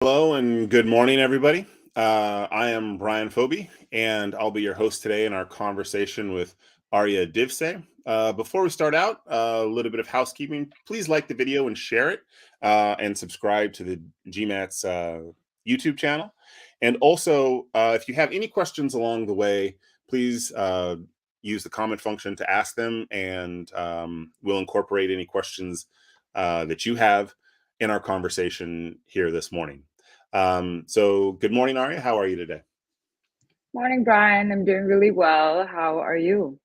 Hello and good morning, everybody. I am Brian Phoebe, and I'll be your host today in our conversation with Arya. Before we start out, a little bit of housekeeping. Please like the video and share it, and subscribe to the GMAT's YouTube channel. And also, if you have any questions along the way, please use the comment function to ask them, and we'll incorporate any questions that you have in our conversation here this morning. So good morning, Arya. How are you today? Morning, Brian. I'm doing really well. How are you?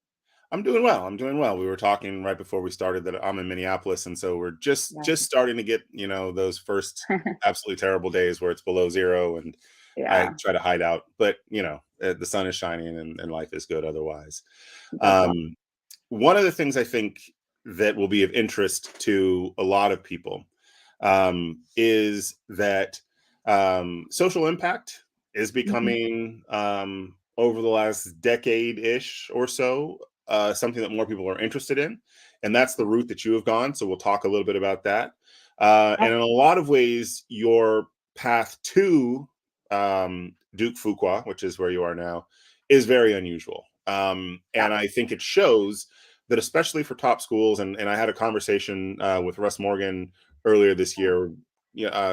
I'm doing well. I'm doing well. We were talking right before we started that I'm in Minneapolis, and so we're just Yeah. just starting to get those first absolutely terrible days where it's below zero, and I Yeah, try to hide out. But the sun is shining, and life is good otherwise. that's all. Um, One of the things I think that will be of interest to a lot of people is that social impact is Mhm. becoming, over the last decade ish or so, something that more people are interested in. And that's the route that you have gone. So we'll talk a little bit about that. Yeah, And in a lot of ways, your path to Duke Fuqua, which is where you are now, is very unusual. yeah. And I think it shows that, especially for top schools, and I had a conversation with Russ Morgan earlier this Oh, year,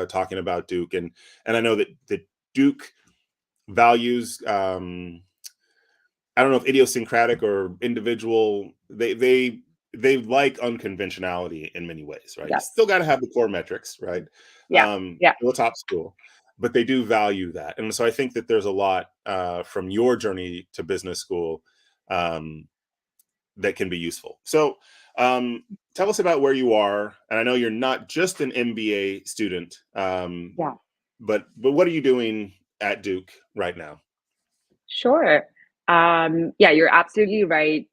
talking about Duke, and I know that Duke values, I don't know if idiosyncratic or individual. They like unconventionality in many ways, right? You yes. still got to have the core metrics, right? Yeah, yeah. Still a top school, but they do value that, and so I think that there's a lot from your journey to business school um, that can be useful. So, um, tell us about where you are. And I know you're not just an MBA student, Yeah. but what are you doing at Duke right now? Sure. Yeah, you're absolutely right.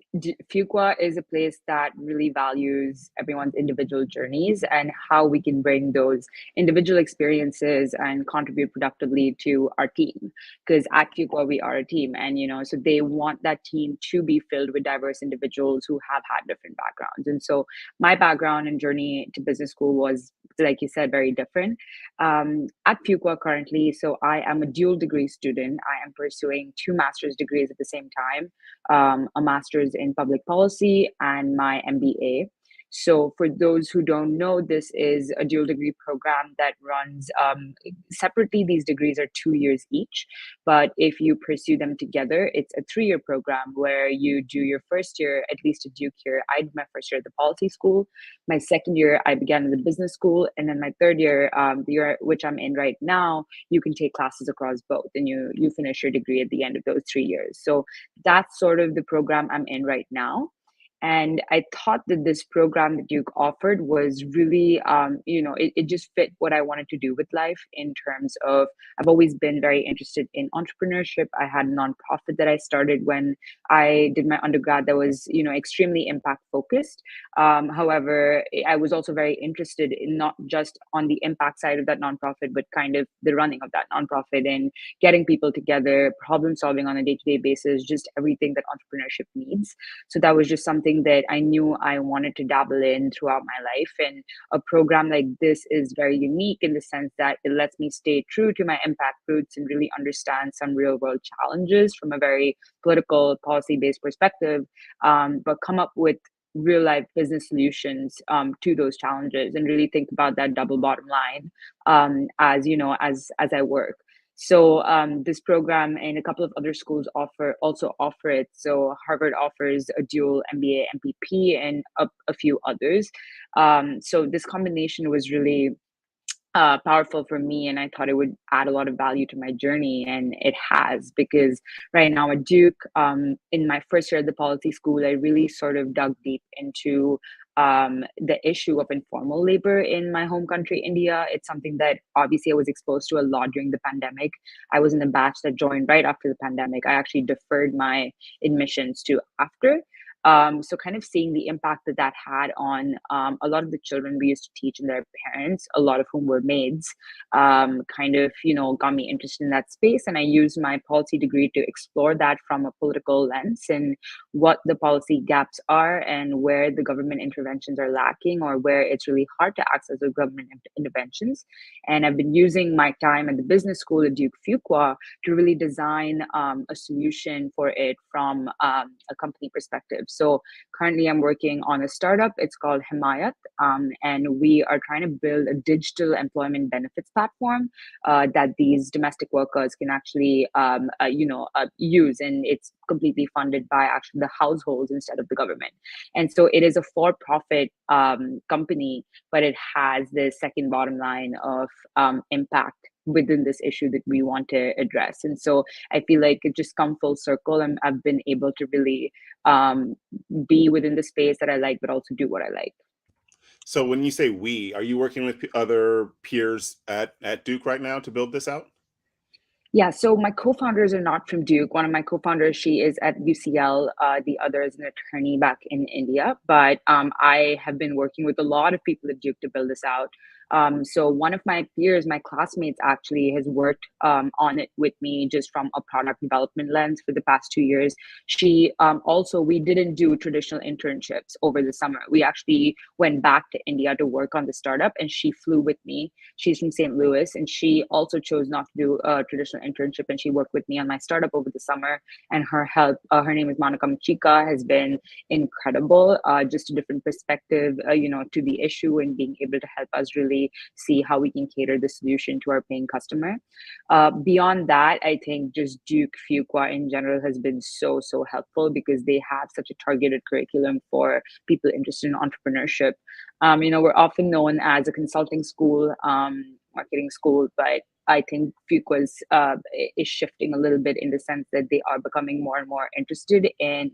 Fuqua is a place that really values everyone's individual journeys and how we can bring those individual experiences and contribute productively to our team. Because at Fuqua, we are a team, and so they want that team to be filled with diverse individuals who have had different backgrounds. And so my background and journey to business school was, like you said, very different at Fuqua currently. So I am a dual degree student. I am pursuing two master's degrees at the same time, a master's in public policy and my MBA. So for those who don't know, this is a dual degree program that runs separately. These degrees are 2 years each, but if you pursue them together, it's a 3 year program where you do your first year, at least at Duke here. I did my first year at the policy school. My second year, I began in the business school, and then my third year, the year which I'm in right now, you can take classes across both, and you finish your degree at the end of those 3 years. So that's sort of the program I'm in right now. And I thought that this program that Duke offered was really, it just fit what I wanted to do with life in terms of I've always been very interested in entrepreneurship. I had a nonprofit that I started when I did my undergrad that was, extremely impact focused. However, I was also very interested in not just on the impact side of that nonprofit, but kind of the running of that nonprofit and getting people together, problem solving on a day to day basis, just everything that entrepreneurship needs. So that was just something that I knew I wanted to dabble in throughout my life. And a program like this is very unique in the sense that it lets me stay true to my impact roots and really understand some real world challenges from a very political, policy based perspective, but come up with real life business solutions to those challenges and really think about that double bottom line as as I work. So this program and a couple of other schools offer it. So Harvard offers a dual MBA MPP and a few others. So this combination was really powerful for me, and I thought it would add a lot of value to my journey, and it has, because right now at Duke, in my first year at the policy school, I really sort of dug deep into the issue of informal labor in my home country, India. It's something that obviously I was exposed to a lot during the pandemic. I was in a batch that joined right after the pandemic. I actually deferred my admissions to after. So kind of seeing the impact that that had on a lot of the children we used to teach and their parents, a lot of whom were maids, kind of, got me interested in that space. And I used my policy degree to explore that from a political lens and what the policy gaps are and where the government interventions are lacking or where it's really hard to access those government interventions. And I've been using my time at the business school at Duke Fuqua to really design a solution for it from a company perspective. So currently I'm working on a startup. It's called Himayat, and we are trying to build a digital employment benefits platform that these domestic workers can actually, use. And it's completely funded by actually the households instead of the government. And so it is a for-profit company, but it has the second bottom line of impact within this issue that we want to address. And so I feel like it just come full circle, and I've been able to really be within the space that I like, but also do what I like. So when you say we, are you working with other peers at Duke right now to build this out? Yeah, so my co-founders are not from Duke. One of my co-founders, she is at UCL. The other is an attorney back in India. But I have been working with a lot of people at Duke to build this out. So one of my peers, my classmates, actually has worked on it with me just from a product development lens for the past 2 years. She also, we didn't do traditional internships over the summer. We actually went back to India to work on the startup, and she flew with me. She's from St. Louis, and she also chose not to do a traditional internship, and she worked with me on my startup over the summer. And her help, her name is Monica Machika, has been incredible. Just a different perspective, to the issue and being able to help us really see how we can cater the solution to our paying customer. Beyond that, I think just Duke Fuqua in general has been so helpful because they have such a targeted curriculum for people interested in entrepreneurship. We're often known as a consulting school, marketing school, but I think Fuqua's is shifting a little bit in the sense that they are becoming more and more interested in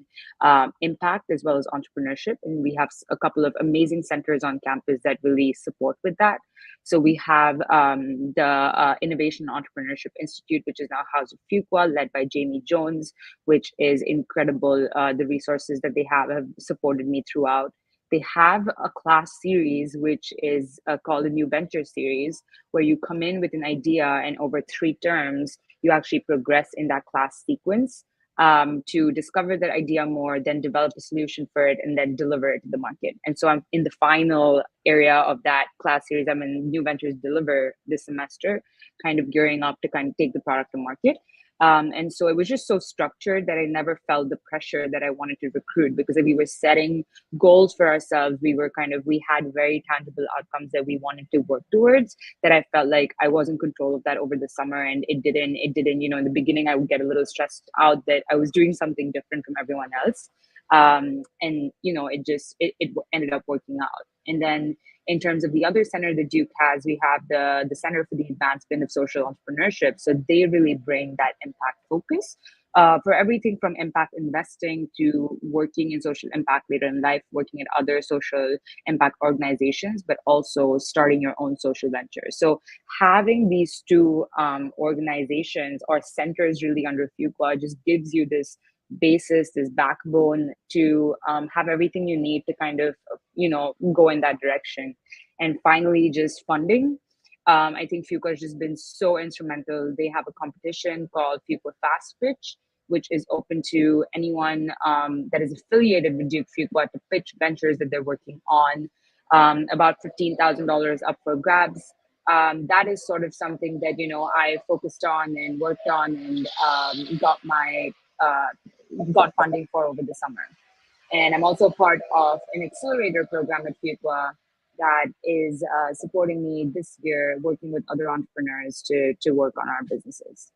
impact as well as entrepreneurship. And we have a couple of amazing centers on campus that really support with that. So we have the Innovation and Entrepreneurship Institute, which is now housed at Fuqua, led by Jamie Jones, which is incredible. The resources that they have supported me throughout. They have a class series, which is called the New Venture series, where you come in with an idea and over 3 terms, you actually progress in that class sequence to discover that idea more, then develop a solution for it, and then deliver it to the market. And so I'm in the final area of that class series. I'm in New Ventures Deliver this semester, kind of gearing up to kind of take the product to market. And so it was just so structured that I never felt the pressure that I wanted to recruit, because if we were setting goals for ourselves, we had very tangible outcomes that we wanted to work towards, that I felt like I was in control of that over the summer. And it didn't, in the beginning, I would get a little stressed out that I was doing something different from everyone else. It ended up working out. And then in terms of the other center that Duke has, we have the Center for the Advancement of Social Entrepreneurship. So they really bring that impact focus for everything from impact investing to working in social impact later in life, working at other social impact organizations, but also starting your own social venture. So having these two organizations or centers really under Fuqua just gives you this basis, this backbone to have everything you need to kind of, go in that direction. And finally, just funding. I think Fuqua has just been so instrumental. They have a competition called Fuqua Fast Pitch, which is open to anyone that is affiliated with Duke Fuqua to pitch ventures that they're working on. About $15,000 up for grabs. That is sort of something that I focused on and worked on and got funding for over the summer. And I'm also part of an accelerator program at Fuqua that is supporting me this year, working with other entrepreneurs to work on our businesses.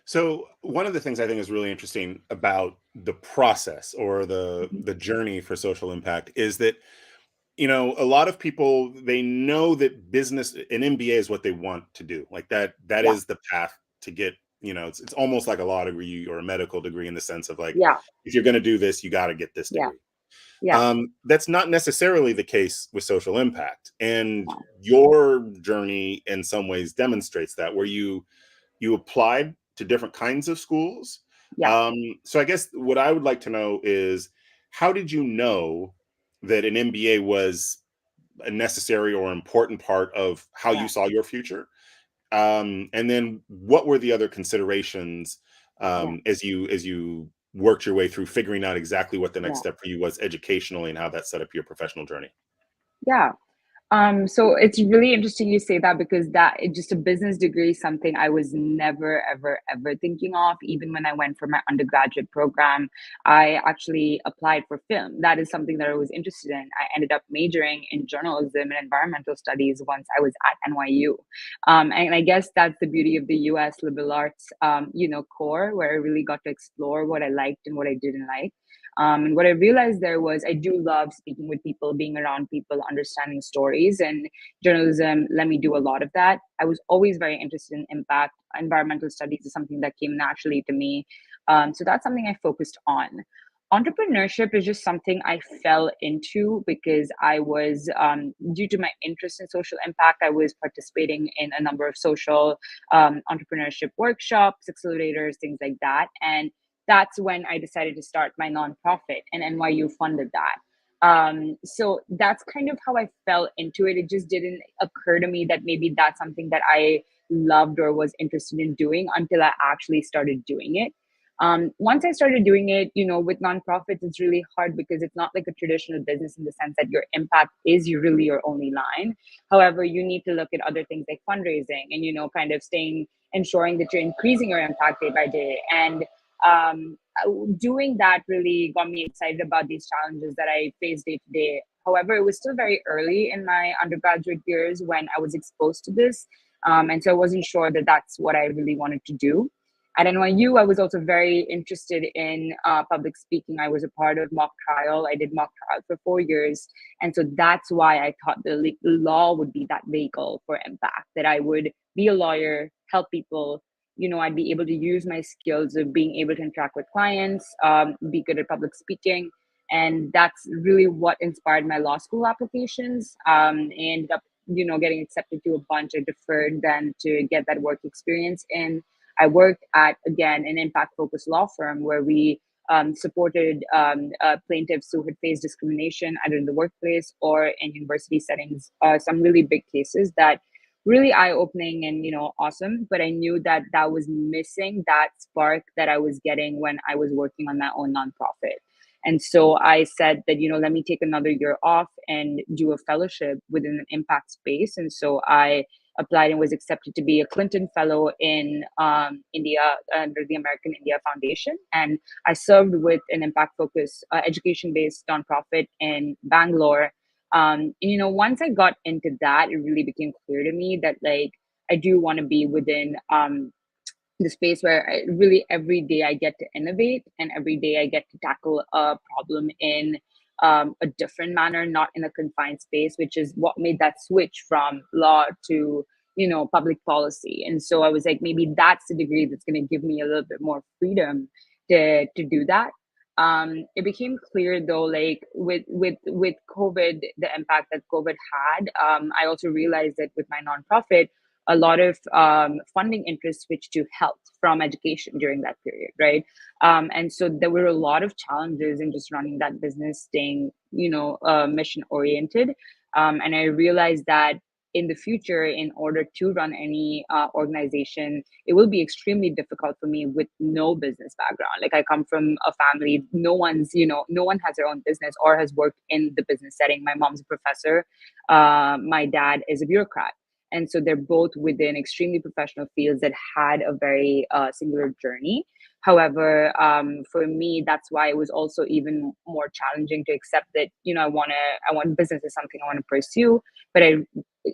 So one of the things I think is really interesting about the process or Mhm. the journey for social impact is that a lot of people, they know that business, an MBA is what they want to do. Like that Yeah, is the path to get, it's almost like a law degree or a medical degree in the sense of like, yeah, if you're going to do this, you got to get this yeah, degree. yeah, That's not necessarily the case with social impact. And yeah, your journey in some ways demonstrates that, where you applied to different kinds of schools. yeah. So I guess what I would like to know is, how did you know that an MBA was a necessary or important part of how you Yeah, saw your future? And then what were the other considerations yeah, as you worked your way through figuring out exactly what the next yeah, step for you was educationally and how that set up your professional journey? yeah. So it's really interesting you say that because just a business degree is something I was never, ever, ever thinking of. Even when I went for my undergraduate program, I actually applied for film. That is something that I was interested in. I ended up majoring in journalism and environmental studies once I was at NYU. And I guess that's the beauty of the US liberal arts, core, where I really got to explore what I liked and what I didn't like. And what I realized there was I do love speaking with people, being around people, understanding stories, and journalism let me do a lot of that. I was always very interested in impact. Environmental studies is something that came naturally to me. So that's something I focused on. Entrepreneurship is just something I fell into because I was, due to my interest in social impact, I was participating in a number of social entrepreneurship workshops, accelerators, things like that. And that's when I decided to start my nonprofit, and NYU funded that. So that's kind of how I fell into it. It just didn't occur to me that maybe that's something that I loved or was interested in doing until I actually started doing it. Once I started doing it, with nonprofits, it's really hard because it's not like a traditional business in the sense that your impact is really your only line. However, you need to look at other things like fundraising and, kind of ensuring that you're increasing your impact day by day. And doing that really got me excited about these challenges that I face day to day. However, it was still very early in my undergraduate years when I was exposed to this. And so I wasn't sure that that's what I really wanted to do. At NYU, I was also very interested in public speaking. I was a part of mock trial. I did mock trial for 4 years. And so that's why I thought the law would be that vehicle for impact, that I would be a lawyer, help people. I'd be able to use my skills of being able to interact with clients, be good at public speaking. And that's really what inspired my law school applications. And ended up, getting accepted to a bunch. I deferred then to get that work experience in. I worked at, again, an impact focused law firm where we supported plaintiffs who had faced discrimination either in the workplace or in university settings, some really big cases that really eye-opening and awesome, but I knew that that was missing that spark that I was getting when I was working on my own nonprofit. And so I said that, let me take another year off and do a fellowship within an impact space. And so I applied and was accepted to be a Clinton Fellow in India under the American India Foundation. And I served with an impact focused education based nonprofit in Bangalore. And, once I got into that, it really became clear to me that like I do want to be within the space where really every day I get to innovate and every day I get to tackle a problem in a different manner, not in a confined space, which is what made that switch from law to public policy. And so I was like, maybe that's the degree that's going to give me a little bit more freedom to do that. It became clear though, like with COVID, the impact that COVID had. I also realized that with my nonprofit, a lot of funding interest switched to health from education during that period, right? And so there were a lot of challenges in just running that business, staying, mission oriented. And I realized that in the future, in order to run any organization, it will be extremely difficult for me with no business background. Like I come from a family, no one has their own business or has worked in the business setting. My mom's a professor. My dad is a bureaucrat. And so they're both within extremely professional fields that had a very singular journey. However, for me, that's why it was also even more challenging to accept that, I want business is something I want to pursue, but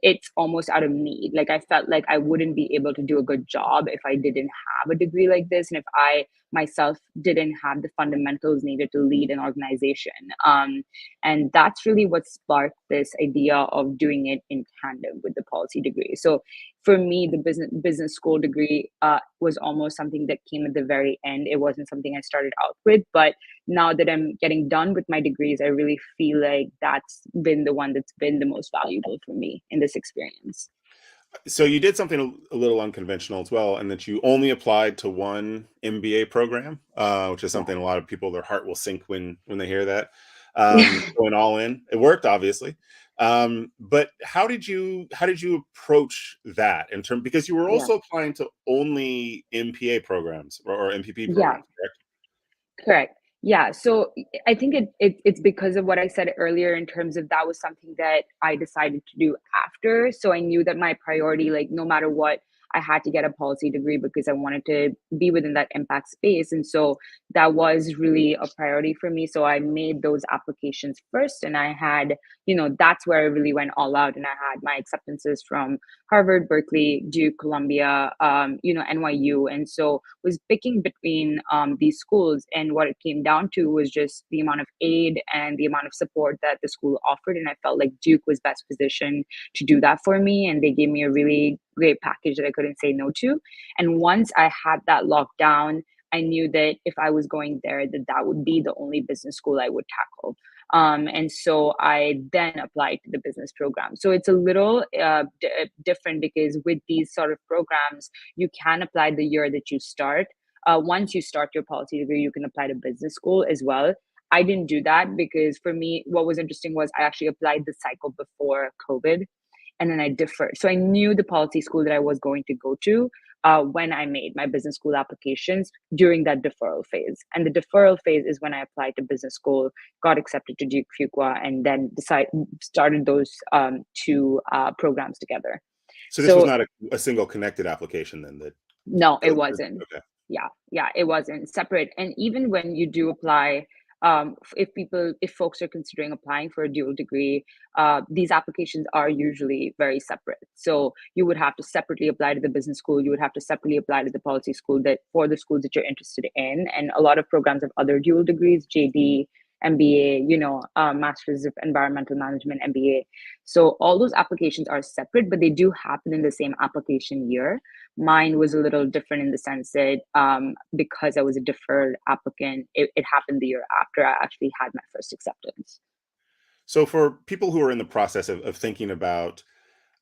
it's almost out of need. Like I felt like I wouldn't be able to do a good job if I didn't have a degree like this. And if I myself didn't have the fundamentals needed to lead an organization. And that's really what sparked this idea of doing it in tandem with the policy degree. So for me, the business school degree was almost something that came at the very end. It wasn't something I started out with, but now that I'm getting done with my degrees, I really feel like that's been the one that's been the most valuable for me in this experience. So you did something a little unconventional as well, and that you only applied to one MBA program, which is Yeah. something a lot of people, their heart will sink when they hear that. Yeah. Going all in, it worked obviously. But how did you approach that in term, because you were Yeah. also applying to only MPA programs or MPP Yeah. programs, correct? Correct. Yeah. So I think it's because of what I said earlier in terms of that was something that I decided to do after. So I knew that my priority, like no matter what, I had to get a policy degree because I wanted to be within that impact space. And so that was really a priority for me. So I made those applications first and I had, that's where I really went all out. And I had my acceptances from Harvard, Berkeley, Duke, Columbia, NYU. And so was picking between these schools. And what it came down to was just the amount of aid and the amount of support that the school offered. And I felt like Duke was best positioned to do that for me. And they gave me a really great package that I couldn't say no to. And once I had that locked down, I knew that if I was going there, that would be the only business school I would tackle. And so I then applied to the business program. So it's a little different because with these sort of programs, you can apply the year that you start. Once you start your policy degree, you can apply to business school as well. I didn't do that because for me, what was interesting was I actually applied the cycle before COVID and then I deferred. So I knew the policy school that I was going to go to when I made my business school applications during that deferral phase. And the deferral phase is when I applied to business school, got accepted to Duke Fuqua, and then started those two programs together. So this was So not a single connected application then that no, it goes wasn't. okay. Yeah, it wasn't separate. And even when you do apply, if folks are considering applying for a dual degree, these applications are usually very separate. So you would have to separately apply to the business school. You would have to separately apply to the policy school that for the schools that you're interested in. And a lot of programs have other dual degrees, JD, MBA, Masters of Environmental Management, MBA. So all those applications are separate, but they do happen in the same application year. Mine was a little different in the sense that because I was a deferred applicant, it happened the year after I actually had my first acceptance. So for people who are in the process of thinking about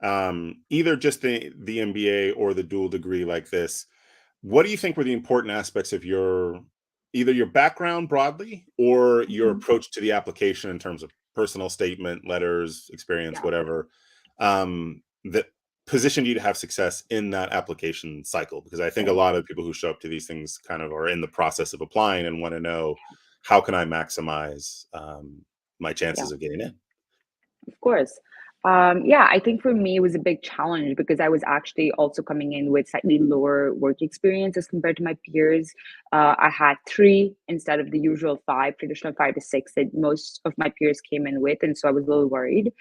either just the MBA or the dual degree like this, what do you think were the important aspects of your either your background broadly or your Mhm. approach to the application in terms of personal statement, letters, experience, Yeah, whatever, that positioned you to have success in that application cycle? Because I think a right. lot of people who show up to these things kind of are in the process of applying and want to know, how can I maximize my Yeah. chances of getting in? Of course. Yeah, I think for me it was a big challenge because I was actually also coming in with slightly lower work experience as compared to my peers. I had three instead of the usual five, traditional 5 to 6 that most of my peers came in with, and so I was a little worried.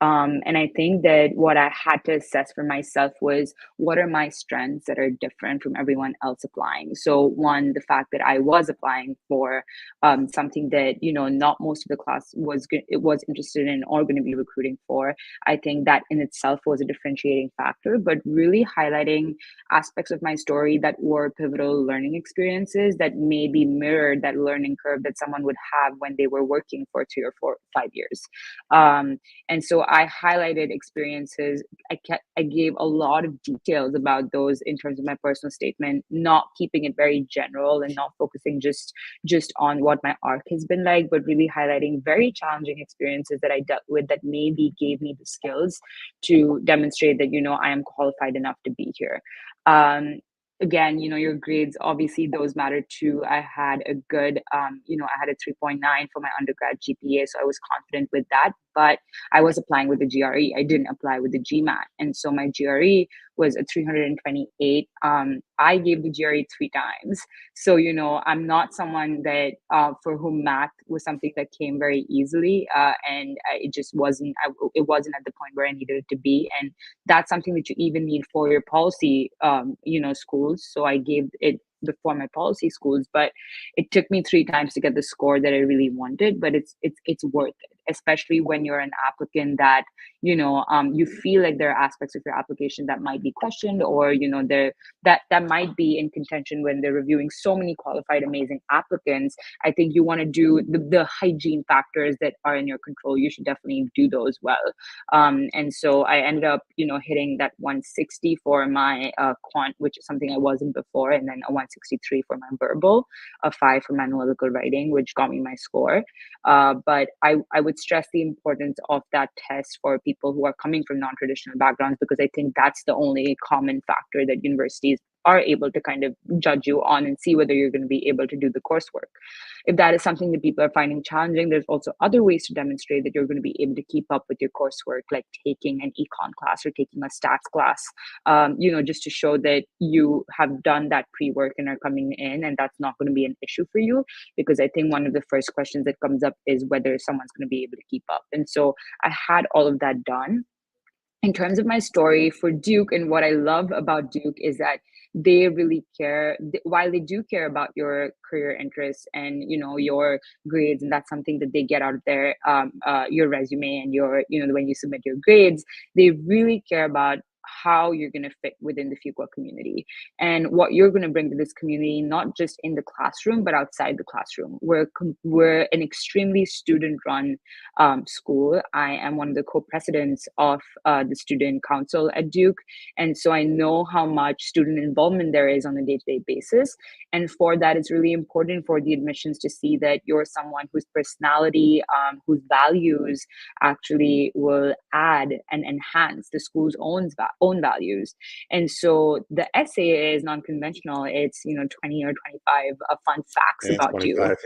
And I think that what I had to assess for myself was what are my strengths that are different from everyone else applying. So one, the fact that I was applying for something that not most of the class it was interested in or going to be recruiting for. I think that in itself was a differentiating factor, but really highlighting aspects of my story that were pivotal learning experiences that maybe mirrored that learning curve that someone would have when they were working for 3 or 4 5 years. um, and so I highlighted experiences. I gave a lot of details about those in terms of my personal statement, not keeping it very general and not focusing just on what my arc has been like, but really highlighting very challenging experiences that I dealt with that maybe gave me the skills to demonstrate that, I am qualified enough to be here. Um, Again, your grades, obviously, those matter too. I had a good, I had a 3.9 for my undergrad GPA, so I was confident with that. But I was applying with the GRE. I didn't apply with the GMAT. And so my GRE was a 328. I gave the GRE 3 times. So, I'm not someone that for whom math was something that came very easily, and it just wasn't. It wasn't at the point where I needed it to be, and that's something that you even need for your policy, schools. So I gave it before my policy schools, but it took me 3 times to get the score that I really wanted. But it's worth it, especially when you're an applicant that you feel like there are aspects of your application that might be questioned, or there that might be in contention when they're reviewing so many qualified amazing applicants. I think you want to do the hygiene factors that are in your control. You should definitely do those well. And so I ended up hitting that 160 for my quant, which is something I wasn't before, and then a 163 for my verbal, a 5 for my analytical writing, which got me my score. But I would stress the importance of that test for people who are coming from non-traditional backgrounds, because I think that's the only common factor that universities are able to kind of judge you on and see whether you're going to be able to do the coursework. If that is something that people are finding challenging, there's also other ways to demonstrate that you're going to be able to keep up with your coursework, like taking an econ class or taking a stats class, just to show that you have done that pre-work and are coming in, and that's not going to be an issue for you. Because I think one of the first questions that comes up is whether someone's going to be able to keep up. And so I had all of that done. In terms of my story for Duke, and what I love about Duke is that they really care. While they do care about your career interests and your grades, and that's something that they get out of your resume and your when you submit your grades, they really care about how you're going to fit within the Fuqua community and what you're going to bring to this community, not just in the classroom but outside the classroom. We're an extremely student-run school. I am one of the co-presidents of the student council at Duke, and so I know how much student involvement there is on a day-to-day basis. And for that, it's really important for the admissions to see that you're someone whose personality, whose values actually will add and enhance the school's own values. And so the essay is non-conventional. It's 20 or 25 fun facts And it's about you. 25,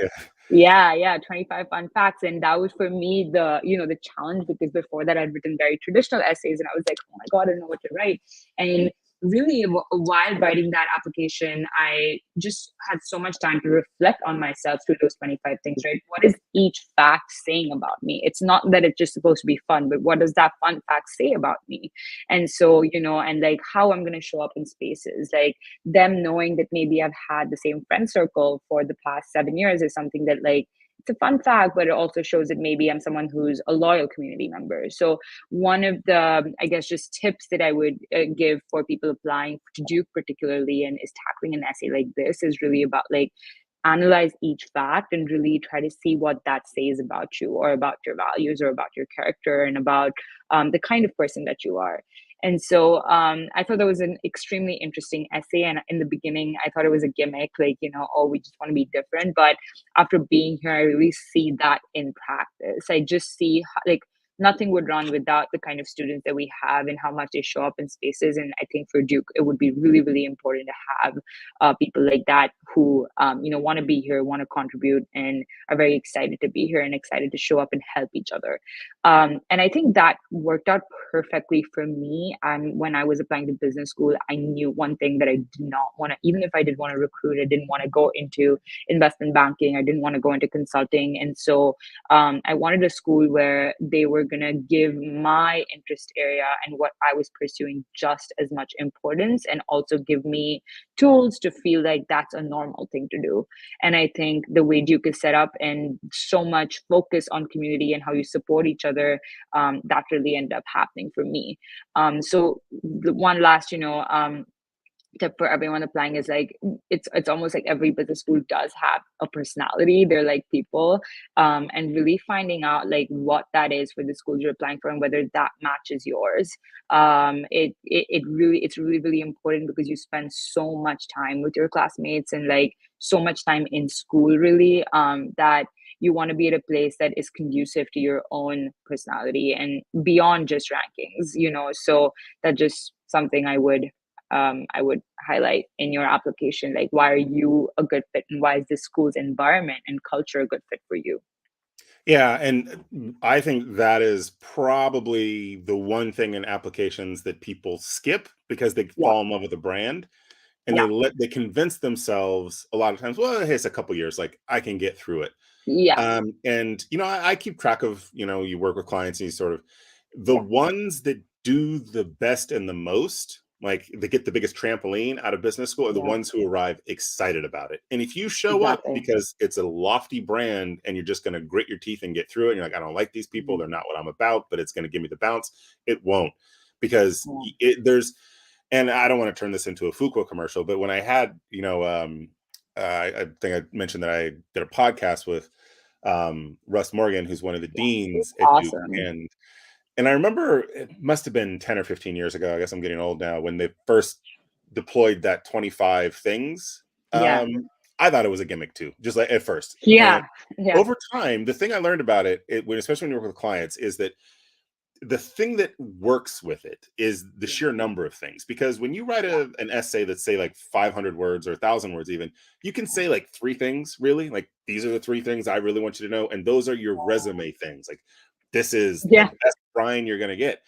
yeah. Yeah, 25 fun facts. And that was for me the challenge, because before that I'd written very traditional essays and I was like, oh my God, I don't know what to write. And really, while writing that application, I just had so much time to reflect on myself through those 25 things, right? What is each fact saying about me? It's not that it's just supposed to be fun, but what does that fun fact say about me? And so, and like how I'm going to show up in spaces, like them knowing that maybe I've had the same friend circle for the past 7 years is something that, like, it's a fun fact, but it also shows that maybe I'm someone who's a loyal community member. So one of the, I guess, just tips that I would give for people applying to Duke particularly, and is tackling an essay like this, is really about like analyze each fact and really try to see what that says about you, or about your values, or about your character, and about the kind of person that you are. And so I thought that was an extremely interesting essay. And in the beginning, I thought it was a gimmick, like, oh, we just want to be different. But after being here, I really see that in practice. I just see like nothing would run without the kind of students that we have and how much they show up in spaces. And I think for Duke, it would be really, really important to have people like that who, want to be here, want to contribute, and are very excited to be here and excited to show up and help each other. And I think that worked out perfectly for me. And when I was applying to business school, I knew one thing, that I did not want to, even if I did want to recruit, I didn't want to go into investment banking. I didn't want to go into consulting. And so I wanted a school where they were going to give my interest area and what I was pursuing just as much importance, and also give me tools to feel like that's a normal thing to do. And I think the way Duke is set up, and so much focus on community and how you support each other, that really ended up happening for me. So the one last, tip for everyone applying is like, it's almost like every business school does have a personality. They're like people, and really finding out like what that is for the schools you're applying for and whether that matches yours. It's really, really important, because you spend so much time with your classmates and like so much time in school, really, that you want to be at a place that is conducive to your own personality and beyond just rankings, so that just something I would highlight in your application. Like, why are you a good fit, and why is this school's environment and culture a good fit for you? Yeah, and I think that is probably the one thing in applications that people skip because they Yeah, fall in love with the brand, and yeah, they convince themselves a lot of times, well, hey, it's a couple years, like I can get through it. yeah, And I keep track of, you work with clients and you sort of, the yeah, ones that do the best and the most like they get the biggest trampoline out of business school are the Yeah, ones who arrive excited about it. And if you show up exactly. because it's a lofty brand and you're just going to grit your teeth and get through it, and you're like, I don't like these people, Mhm. they're not what I'm about, but it's going to give me the bounce, it won't. Because Yeah. there's, and I don't want to turn this into a Fuqua commercial, but when I had, I think I mentioned that I did a podcast with Russ Morgan, who's one of the Yeah, it's deans at Duke, awesome. and I remember it must have been 10 or 15 years ago. I guess I'm getting old now. When they first deployed that 25 things, Yeah. I thought it was a gimmick too, just like at first. And Yeah. Yeah. over time, the thing I learned about especially when you work with clients, is that the thing that works with it is the Yeah. sheer number of things. Because when you write an essay that's say like 500 words or 1,000 words, even, you can say like three things, really. Like, these are the three things I really want you to know, and those are your resume things. Like, this is the Yeah. best Brian you're going to get.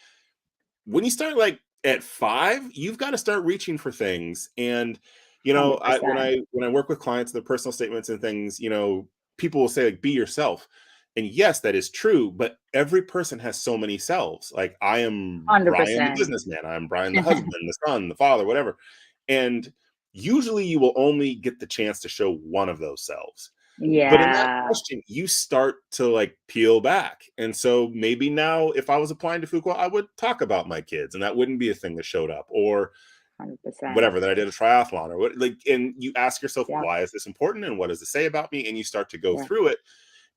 When you start like at five, you've got to start reaching for things. And when 100%. I work with clients, their personal statements and things, people will say like, be yourself. And yes, that is true, but every person has so many selves. Like, I am Brian the 100%. businessman, I'm Brian the husband, the son, the father, whatever. And usually you will only get the chance to show one of those selves. But in that Yeah. question, you start to like peel back. And so maybe now, if I was applying to Fuqua, I would talk about my kids, and that wouldn't be a thing that showed up, or 100%. whatever, that I did a triathlon or what. Like, and you ask yourself, Yeah. why is this important, and what does it say about me? And you start to go Yeah. through it.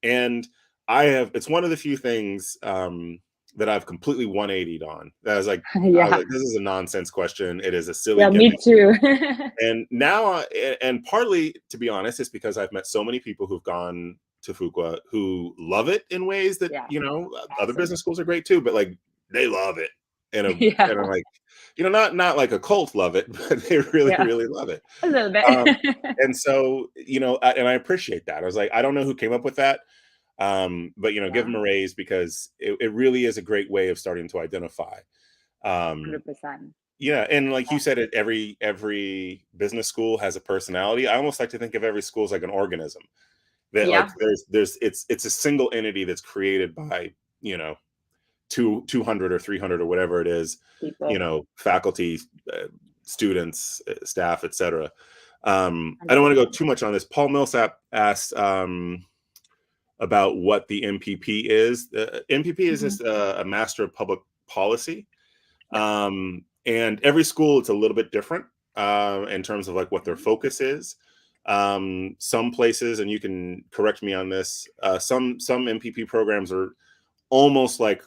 And it's one of the few things that I've completely 180'd on. I was Yeah. like, this is a nonsense question. It is a silly Yeah, me gimmick. too. And now, and partly, to be honest, it's because I've met so many people who've gone to Fuqua who love it in ways that, Yeah. other Awesome. business schools are great too, but like, they love it. Yeah. And I'm like, not like a cult love it, but they really, Yeah. really love it. A little bit. Um, and so, and I appreciate that. I was like, I don't know who came up with that. But give Yeah. them a raise, because it really is a great way of starting to identify. Um, 100%. yeah, and like you Yeah. said, every business school has a personality. I almost like to think of every school as like an organism. That like Yeah. it's a single entity that's created by, 200 or 300 or whatever it is, People. faculty, students, staff, etc. I don't want to go 100%. too much on this. Paul Millsap asked about what the MPP is. The MPP is Mhm. just a Master of Public Policy. Yeah. And every school, it's a little bit different in terms of like what their Mhm. focus is. Some places, and you can correct me on this, some MPP programs are almost like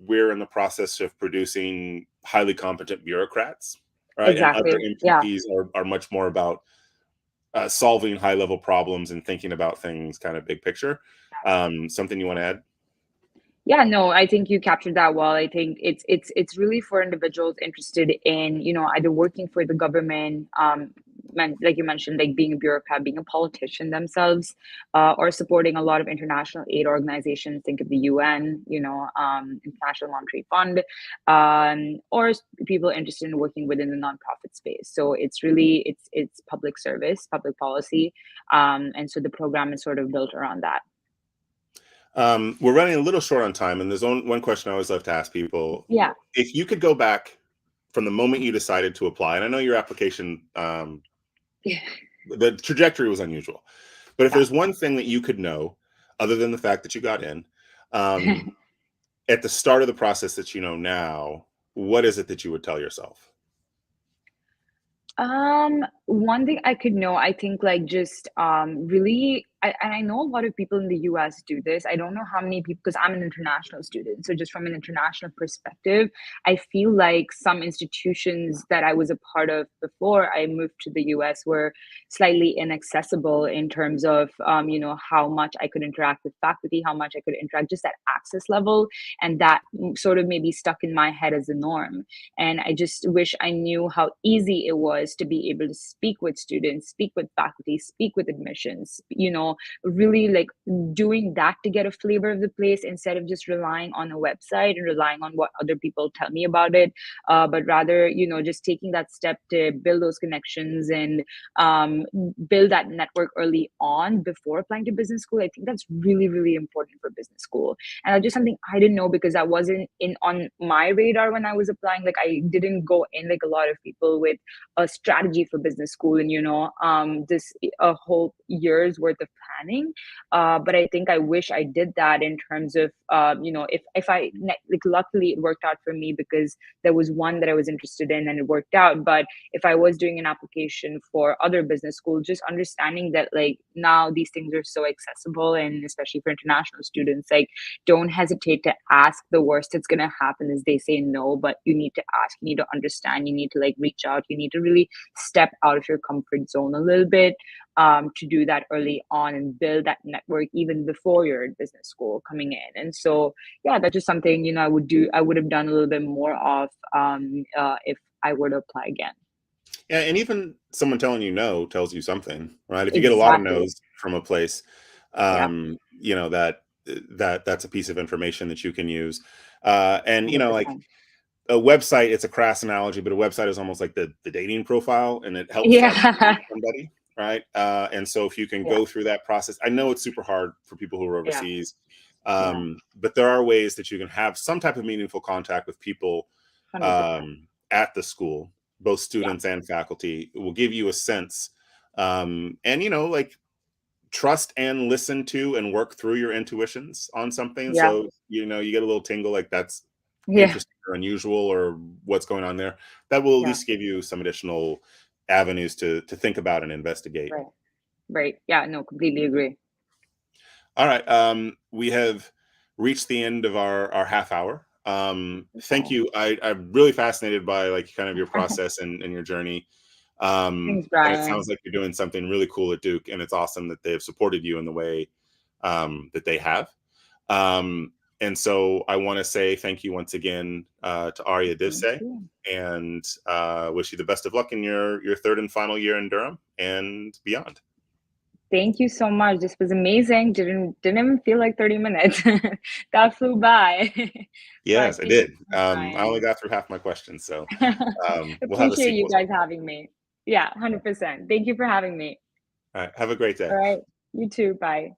we're in the process of producing highly competent bureaucrats, right? And other Exactly. Yeah. MPPs are much more about solving high level problems and thinking about things kind of big picture. Something you want to add? Yeah, no, I think you captured that well. I think it's really for individuals interested in, either working for the government, like you mentioned, like being a bureaucrat, being a politician themselves, or supporting a lot of international aid organizations. Think of the UN, International Monetary Fund, people interested in working within the nonprofit space. So it's public service, public policy, and so the program is sort of built around that. We're running a little short on time, and there's one question I always love to ask people. Yeah. If you could go back from the moment you decided to apply, and I know your application, the trajectory was unusual, but if Yeah. there's one thing that you could know, other than the fact that you got in, um, at the start of the process that you know now, what is it that you would tell yourself? One thing I could know, I think like just really and I know a lot of people in the US do this. I don't know how many people because I'm an international student. So just from an international perspective, I feel like some institutions that I was a part of before I moved to the US were slightly inaccessible in terms of how much I could interact with faculty, how much I could interact, just that access level. And that sort of maybe stuck in my head as a norm. And I just wish I knew how easy it was to be able to speak with students, speak with faculty, speak with admissions, really like doing that to get a flavor of the place instead of just relying on a website and relying on what other people tell me about it. But rather, just taking that step to build those connections and build that network early on before applying to business school. I think that's really, really important for business school. And that's just something I didn't know because that wasn't in on my radar when I was applying. Like I didn't go in like a lot of people with a strategy for business school and this a whole year's worth of planning. But I think I wish I did that in terms of if like luckily it worked out for me because there was one that I was interested in and it worked out. But if I was doing an application for other business schools, just understanding that like now these things are so accessible, and especially for international students, like don't hesitate to ask. The worst that's going to happen is they say no, but you need to ask, you need to understand, you need to like reach out, you need to really step out of your comfort zone a little bit, to do that early on and build that network even before you're in business school coming in. And so yeah, that's just something I would have done a little bit more of if I were to apply again. Yeah, and even someone telling you no tells you something, right? If you get a lot of Exactly. no's from a place, Yeah. that's a piece of information that you can use. And like 100%. a website, it's a crass analogy, but a website is almost like the dating profile, and it helps you actually Yeah. meet somebody, right? And so if you can Yeah. go through that process, I know it's super hard for people who are Yeah. overseas, Yeah. but there are ways that you can have some type of meaningful contact with people 100%. at the school, both Yeah. students and faculty. It will give you a sense, and like trust and listen to and work through your intuitions on something. Yeah. So you get a little tingle, like that's Yeah. interesting or unusual or what's going on there. That will at Yeah. least give you some additional avenues to think about and investigate. Right. Right. Yeah. No, completely agree. All right. We have reached the end of our half hour. Thank Okay. you. I'm really fascinated by like kind of your process and your journey. Thanks, And it Brian. sounds like you're doing something really cool at Duke, and it's awesome that they've supported you in the way that they have. And so I want to say thank you once again to Arya Thank Divse, you. and wish you the best of luck in your third and final year in Durham and beyond. Thank you so much. This was amazing. Didn't even feel like 30 minutes. That flew by. But Yes, I thank you did. so much, I only Brian. got through half my questions, so we'll have a Appreciate you sequel guys sometime. having me. Yeah, 100%. Thank you for having me. All right, have a great day. All right. You too. Bye.